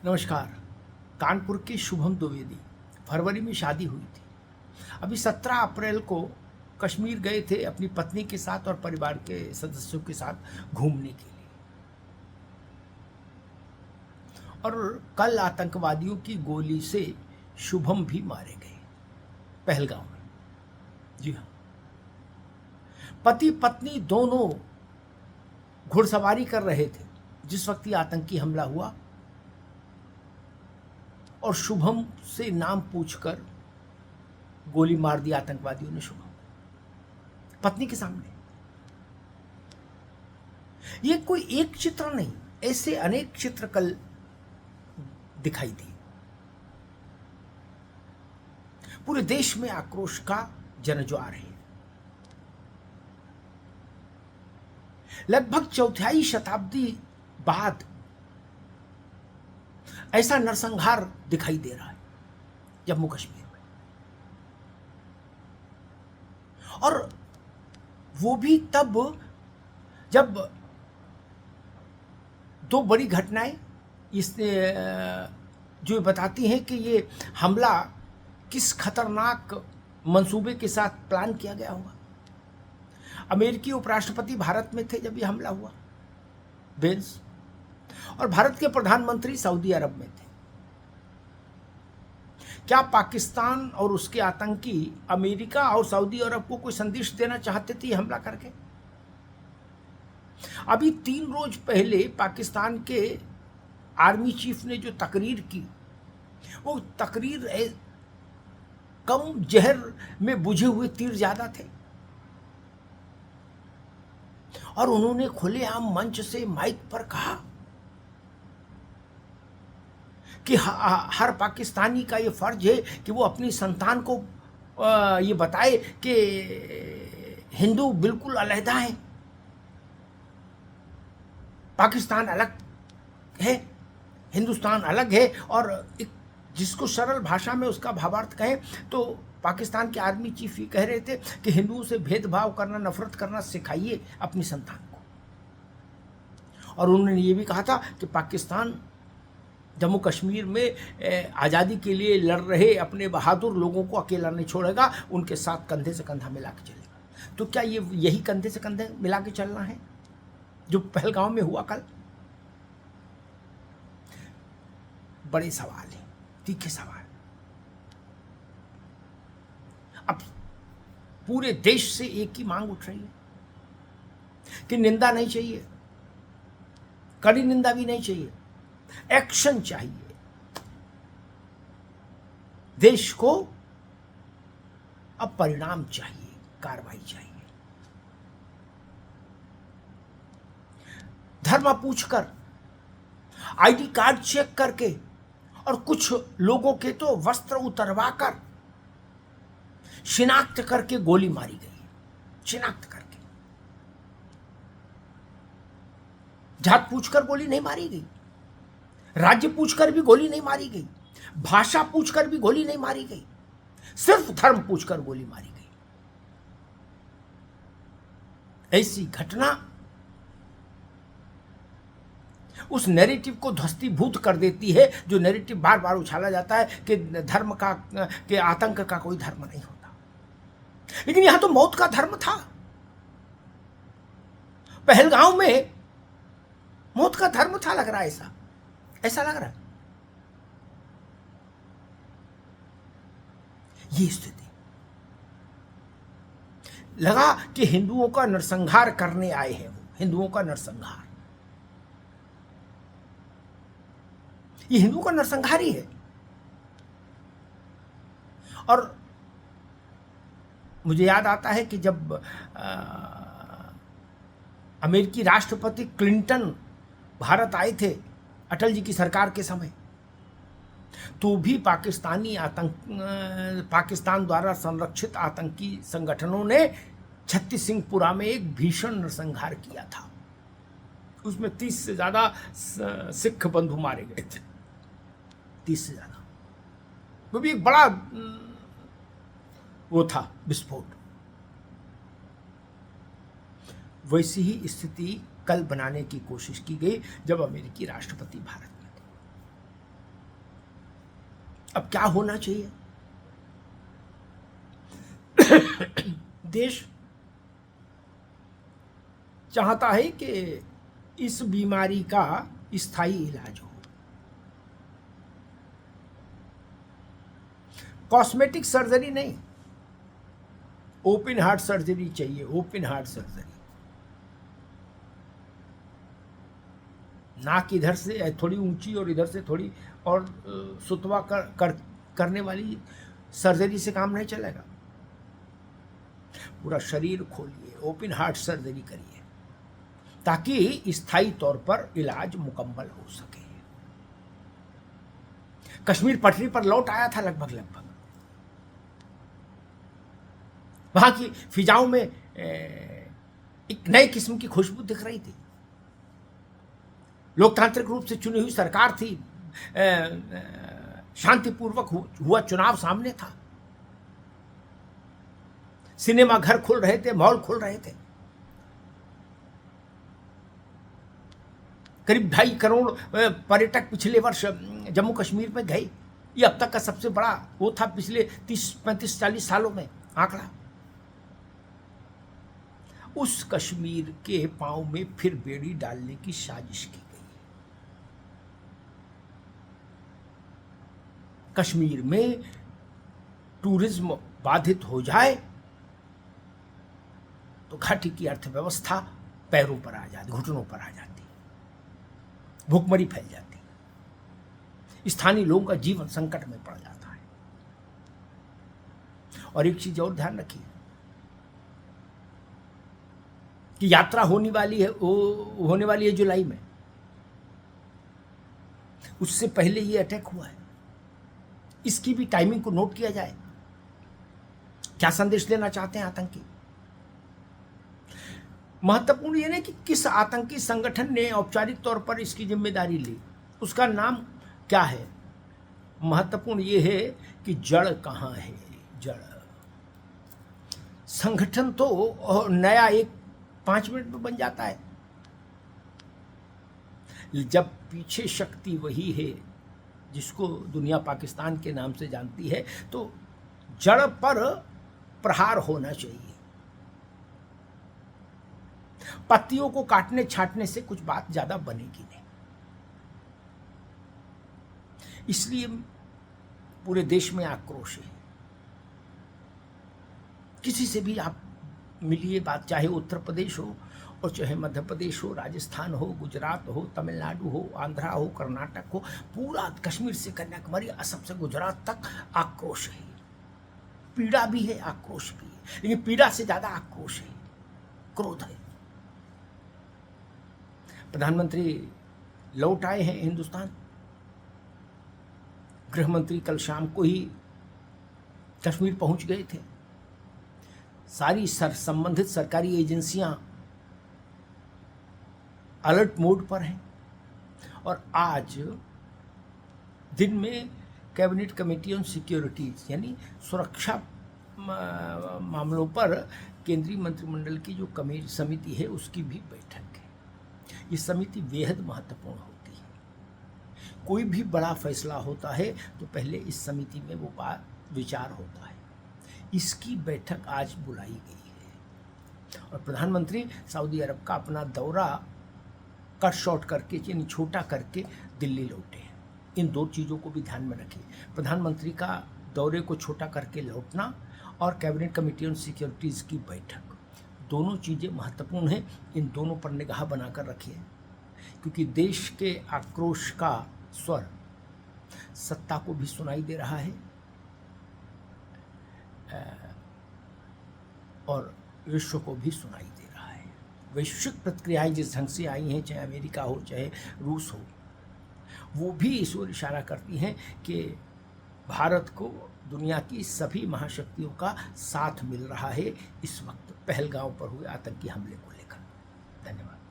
नमस्कार। कानपुर के शुभम द्विवेदी फरवरी में शादी हुई थी। अभी 17 अप्रैल को कश्मीर गए थे अपनी पत्नी के साथ और परिवार के सदस्यों के साथ घूमने के लिए, और कल आतंकवादियों की गोली से शुभम भी मारे गए पहलगाम में। जी हाँ, पति पत्नी दोनों घुड़सवारी कर रहे थे जिस वक्त ये आतंकी हमला हुआ, और शुभम से नाम पूछकर गोली मार दी आतंकवादियों ने शुभम पत्नी के सामने। ये कोई एक चित्र नहीं, ऐसे अनेक चित्र कल दिखाई दिए। पूरे देश में आक्रोश का जनज्वार है। लगभग चौथाई शताब्दी बाद ऐसा नरसंहार दिखाई दे रहा है जम्मू कश्मीर में, और वो भी तब जब दो बड़ी घटनाएं इसने जो बताती हैं कि ये हमला किस खतरनाक मंसूबे के साथ प्लान किया गया होगा। अमेरिकी उपराष्ट्रपति भारत में थे जब ये हमला हुआ, बेंस, और भारत के प्रधानमंत्री सऊदी अरब में थे। क्या पाकिस्तान और उसके आतंकी अमेरिका और सऊदी अरब को कोई संदेश देना चाहते थे हमला करके? अभी 3 रोज पहले पाकिस्तान के आर्मी चीफ ने जो तकरीर की, वो तकरीर कम जहर में बुझे हुए तीर ज्यादा थे, और उन्होंने खुलेआम मंच से माइक पर कहा कि हर पाकिस्तानी का ये फर्ज है कि वो अपनी संतान को ये बताए कि हिंदू बिल्कुल अलग है, पाकिस्तान अलग है, हिंदुस्तान अलग है। और जिसको सरल भाषा में उसका भावार्थ कहें तो पाकिस्तान के आर्मी चीफ ये कह रहे थे कि हिंदुओं से भेदभाव करना, नफरत करना सिखाइए अपनी संतान को। और उन्होंने ये भी कहा था कि पाकिस्तान जम्मू कश्मीर में आज़ादी के लिए लड़ रहे अपने बहादुर लोगों को अकेला नहीं छोड़ेगा, उनके साथ कंधे से कंधा मिला के चलेगा। तो क्या ये यही कंधे से कंधे मिला के चलना है जो पहलगाम में हुआ कल? बड़े सवाल हैं, तीखे सवाल। अब पूरे देश से एक ही मांग उठ रही है कि निंदा नहीं चाहिए, कड़ी निंदा भी नहीं चाहिए, एक्शन चाहिए। देश को अब परिणाम चाहिए, कार्रवाई चाहिए। धर्म पूछकर, आईडी कार्ड चेक करके, और कुछ लोगों के तो वस्त्र उतरवाकर शिनाख्त करके गोली मारी गई। शिनाख्त करके, जात पूछकर गोली नहीं मारी गई, राज्य पूछकर भी गोली नहीं मारी गई, भाषा पूछकर भी गोली नहीं मारी गई, सिर्फ धर्म पूछकर गोली मारी गई। ऐसी घटना उस नैरेटिव को ध्वस्तीभूत कर देती है जो नैरेटिव बार बार उछाला जाता है कि धर्म का, कि आतंक का कोई धर्म नहीं होता। लेकिन यहां तो मौत का धर्म था। पहलगाम में मौत का धर्म था, लग रहा है ऐसा लग रहा है। ये स्थिति लगा कि हिंदुओं का नरसंहार करने आए हैं वो, हिंदुओं का नरसंहार। ये हिंदुओं का नरसंहार ही है। और मुझे याद आता है कि जब अमेरिकी राष्ट्रपति क्लिंटन भारत आए थे अटल जी की सरकार के समय, तो भी पाकिस्तान द्वारा संरक्षित आतंकी संगठनों ने छत्तीस सिंहपुरा में एक भीषण नरसंहार किया था। उसमें 30 से ज्यादा सिख बंधु मारे गए थे, 30 से ज्यादा। वो भी एक बड़ा वो था विस्फोट। वैसी ही स्थिति कल बनाने की कोशिश की गई जब अमेरिकी राष्ट्रपति भारत में थे। अब क्या होना चाहिए? देश चाहता है कि इस बीमारी का स्थायी इलाज हो। कॉस्मेटिक सर्जरी नहीं, ओपन हार्ट सर्जरी चाहिए, ओपन हार्ट सर्जरी। नाक इधर से थोड़ी ऊंची और इधर से थोड़ी और सुतवा करने वाली सर्जरी से काम नहीं चलेगा। पूरा शरीर खोलिए, ओपन हार्ट सर्जरी करिए, ताकि स्थायी तौर पर इलाज मुकम्मल हो सके। कश्मीर पटरी पर लौट आया था लगभग। वहां की फिजाओं में एक नए किस्म की खुशबू दिख रही थी। लोकतांत्रिक रूप से चुनी हुई सरकार थी, शांतिपूर्वक हुआ चुनाव सामने था, सिनेमा घर खुल रहे थे, मॉल खुल रहे थे, करीब 2.5 करोड़ पर्यटक पिछले वर्ष जम्मू कश्मीर में गए। ये अब तक का सबसे बड़ा वो था पिछले 30, 35, 40 सालों में आंकड़ा। उस कश्मीर के पांव में फिर बेड़ी डालने की साजिश की गई। कश्मीर में टूरिज्म बाधित हो जाए तो घाटी की अर्थव्यवस्था पैरों पर आ जाती, घुटनों पर आ जाती, भूखमरी फैल जाती, स्थानीय लोगों का जीवन संकट में पड़ जाता है। और एक चीज और ध्यान रखिए कि यात्रा होने वाली है जुलाई में, उससे पहले ये अटैक हुआ है। इसकी भी टाइमिंग को नोट किया जाए। क्या संदेश देना चाहते हैं आतंकी? महत्वपूर्ण यह नहीं कि किस आतंकी संगठन ने औपचारिक तौर पर इसकी जिम्मेदारी ली, उसका नाम क्या है। महत्वपूर्ण यह है कि जड़ कहां है। जड़ संगठन तो नया एक 5 मिनट में बन जाता है, जब पीछे शक्ति वही है जिसको दुनिया पाकिस्तान के नाम से जानती है, तो जड़ पर प्रहार होना चाहिए। पत्तियों को काटने छाटने से कुछ बात ज्यादा बनेगी नहीं। इसलिए पूरे देश में आक्रोश है। किसी से भी आप मिलिए, बात चाहे उत्तर प्रदेश हो और चाहे मध्य प्रदेश हो, राजस्थान हो, गुजरात हो, तमिलनाडु हो, आंध्रा हो, कर्नाटक हो, पूरा कश्मीर से कन्याकुमारी, असम से गुजरात तक आक्रोश है। पीड़ा भी है, आक्रोश भी है, लेकिन पीड़ा से ज्यादा आक्रोश है, क्रोध है। प्रधानमंत्री लौट आए हैं हिंदुस्तान। गृह मंत्री कल शाम को ही कश्मीर पहुंच गए थे। सारी संबंधित सरकारी एजेंसियां अलर्ट मोड पर हैं और आज दिन में कैबिनेट कमेटी ऑन सिक्योरिटीज यानी सुरक्षा मामलों पर केंद्रीय मंत्रिमंडल की जो समिति है उसकी भी बैठक है। ये समिति बेहद महत्वपूर्ण होती है। कोई भी बड़ा फैसला होता है तो पहले इस समिति में वो विचार होता है। इसकी बैठक आज बुलाई गई है और प्रधानमंत्री सऊदी अरब का अपना दौरा कट शॉर्ट करके यानी छोटा करके दिल्ली लौटे हैं। इन दो चीज़ों को भी ध्यान में रखिए, प्रधानमंत्री का दौरे को छोटा करके लौटना और कैबिनेट कमेटी ऑन सिक्योरिटीज़ की बैठक, दोनों चीज़ें महत्वपूर्ण हैं। इन दोनों पर निगाह बनाकर रखिए, क्योंकि देश के आक्रोश का स्वर सत्ता को भी सुनाई दे रहा है और विश्व को भी सुनाई दे रहा है। वैश्विक प्रतिक्रियाएं जिस ढंग से आई हैं, चाहे अमेरिका हो चाहे रूस हो, वो भी इस ओर इशारा करती हैं कि भारत को दुनिया की सभी महाशक्तियों का साथ मिल रहा है इस वक्त पहलगांव पर हुए आतंकी हमले को लेकर। धन्यवाद।